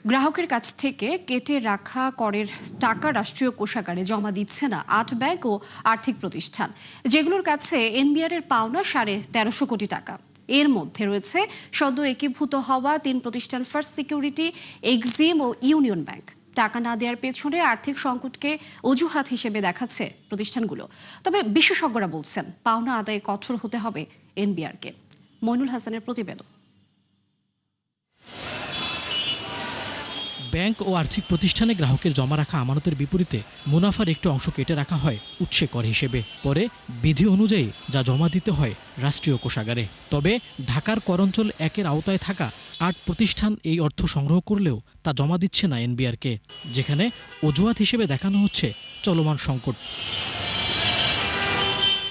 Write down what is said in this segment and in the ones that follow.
গ্রাহকের কাছ থেকে কেটে রাখা করের টাকা রাষ্ট্রীয় কোষাগারে জমা দিচ্ছে না ৮ ব্যাংক ও আর্থিক প্রতিষ্ঠান, যেগুলোর কাছে এনবিআর এর পাওনা ১৩৫০ কোটি টাকা। এর মধ্যে রয়েছে সদ্য একীভূত হওয়া ৩ প্রতিষ্ঠান ফার্স্ট সিকিউরিটি, এক্সিম ও ইউনিয়ন ব্যাংক। টাকা না দেওয়ার পেছনে আর্থিক সংকটকে অজুহাত হিসেবে দেখাচ্ছে প্রতিষ্ঠানগুলো। তবে বিশেষজ্ঞরা বলছেন পাওনা আদায়ে কঠোর হতে হবে এনবিআরকে। মইনুল হাসানের প্রতিবেদন। ব্যাংক ও আর্থিক প্রতিষ্ঠানে গ্রাহকের জমা রাখা আমানতের বিপরীতে মুনাফার একটু অংশ কেটে রাখা হয় উৎসে কর হিসেবে। পরে বিধি অনুযায়ী যা জমা দিতে হয় রাষ্ট্রীয় কোষাগারে। তবে ঢাকার করঞ্চল ১-এর আওতায় থাকা ৮ প্রতিষ্ঠান এই অর্থ সংগ্রহ করলেও তা জমা দিচ্ছে না এনবিআরকে, যেখানে অজুহাত হিসেবে দেখানো হচ্ছে চলমান সংকট।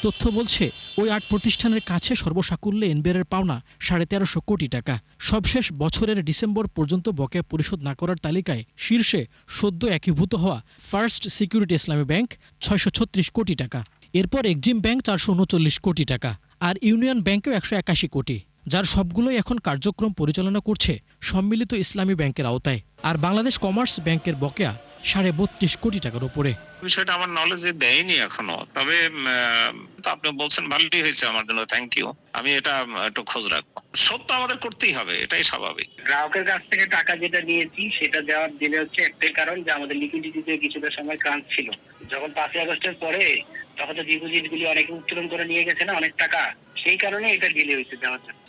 তথ্য বলছে ওই ৮ প্রতিষ্ঠানের কাছে সর্বসাকুল্যে এনবিআরের পাওনা ১৩৫০ কোটি টাকা। সবশেষ বছরের ডিসেম্বর পর্যন্ত বকেয়া পরিশোধ না করার তালিকায় শীর্ষে সদ্য একীভূত হওয়া ফার্স্ট সিকিউরিটি ইসলামী ব্যাংক ৬৩৬ কোটি টাকা। এরপর এক্সিম ব্যাংক ৪৩৯ কোটি টাকা আর ইউনিয়ন ব্যাংকেও ১৮১ কোটি, যার সবগুলোই এখন কার্যক্রম পরিচালনা করছে সম্মিলিত ইসলামী ব্যাংকের আওতায়। আর বাংলাদেশ কমার্স ব্যাংকের বকেয়া ৩২.৫ কোটি টাকার উপরে। বিষয়টা আমার নলেজে দেয়নি এখনো, তবে আপনি বলছেন ভালোই হয়েছে, আমার জন্য থ্যাংক ইউ। আমি এটা একটু খোঁজ রাখবো। সত্য আমাদের করতেই হবে, এটাই স্বাভাবিক। গ্রাহকের কাছ থেকে টাকা যেটা নিয়েছি সেটা দেওয়ার দিনে হচ্ছে একটাই কারণ যে আমাদের লিকুইডিটিতে কিছুটা সময় ক্রাঞ্চ ছিল। যখন ৫ই আগস্টের পরে তখন তো ডিপোজিট গুলি অনেকে উত্তোলন করে নিয়ে গেছে না অনেক টাকা, সেই কারণে এটা ডিলে হয়েছে দেওয়ার জন্য।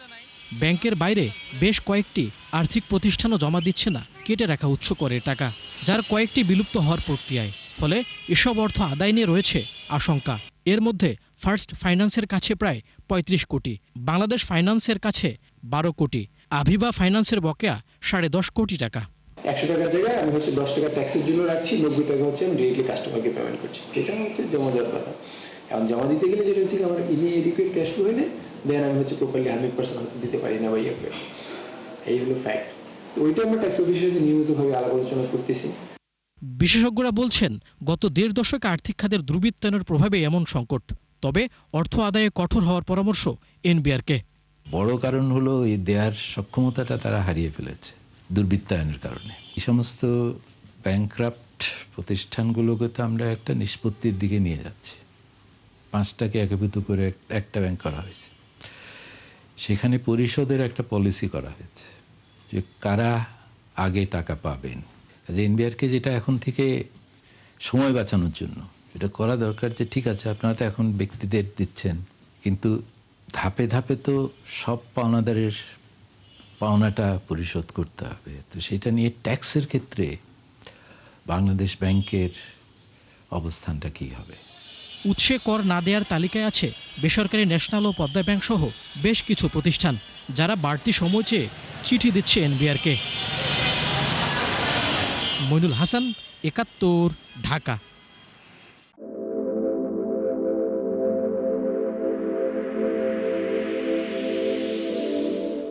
ব্যাংকের বাইরে বেশ কয়েকটি আর্থিক প্রতিষ্ঠানও জমা দিচ্ছে না কেটে রাখা উৎস করের টাকা, যার কয়েকটি বিলুপ্ত হওয়ার প্রক্রিয়ায়। ফলে এসব অর্থ আদায় নিয়ে রয়েছে আশঙ্কা। এর মধ্যে ফার্স্ট ফাইন্যান্সের কাছে প্রায় ৩৫ কোটি, বাংলাদেশ ফাইন্যান্সের কাছে ১২ কোটি, আভিবা ফাইন্যান্সের বকেয়া ১০.৫ কোটি টাকা। ১০০ টাকার জায়গায় আমি ১০ টাকা ট্যাক্সের জন্য রাখছি, ৯০ টাকা হচ্ছে আমি ডিরেক্টলি কাস্টমারকে পেমেন্ট করছি। এটা হচ্ছে জমা দেওয়ার কথা। এখন জমা দিতে গেলে যেটা হচ্ছে আমার ইনএডিকুয়েট ক্যাশ ফ্লো হলে দেন আমি হচ্ছে প্রপারলি 100% হয়তো দিতে পারি না বা ইয়ে। এই হলো ফ্যাক্ট। তো ওইটা আমরা ট্যাক্স অফিসের সাথে নিয়মিতভাবে আলাপ আলোচনা করতেছি। বিশেষজ্ঞরা বলছেন গত ১.৫ দশকে আর্থিক খাতের দুর্বৃত্তায়নের প্রভাবে এমন সংকট। তবে অর্থ আদায়ে কঠোর হওয়ার পরামর্শ এনবিআরকে। বড় কারণ হলো এই দেয়ার সক্ষমতাটা তারা হারিয়ে ফেলেছে দুর্বৃত্তায়নের কারণে। এই সমস্ত ব্যাংক্রাফট প্রতিষ্ঠানগুলোকে তো আমরা একটা নিষ্পত্তির দিকে নিয়ে যাচ্ছি। ৫টাকে একীভূত করে একটা ব্যাংক করা হয়েছে। সেখানে পরিশোধের একটা পলিসি করা হয়েছে যে কারা আগে টাকা পাবেন। যে এনবিআরকে যেটা এখন থেকে সময় বাঁচানোর জন্য এটা করা দরকার যে ঠিক আছে আপনারা তো এখন ব্যক্তিদের দিচ্ছেন, কিন্তু ধাপে ধাপে তো সব পাওনাদারের পাওনাটা পরিশোধ করতে হবে। তো সেটা নিয়ে ট্যাক্সের ক্ষেত্রে বাংলাদেশ ব্যাংকের অবস্থানটা কী হবে? উৎসে কর না দেওয়ার তালিকায় আছে বেসরকারি ন্যাশনাল ও পদ্মা ব্যাংক সহ বেশ কিছু প্রতিষ্ঠান, যারা বাড়তি সময় চেয়ে চিঠি দিচ্ছে এনবিআরকে। মইনুল হাসান, ৭১, ঢাকা।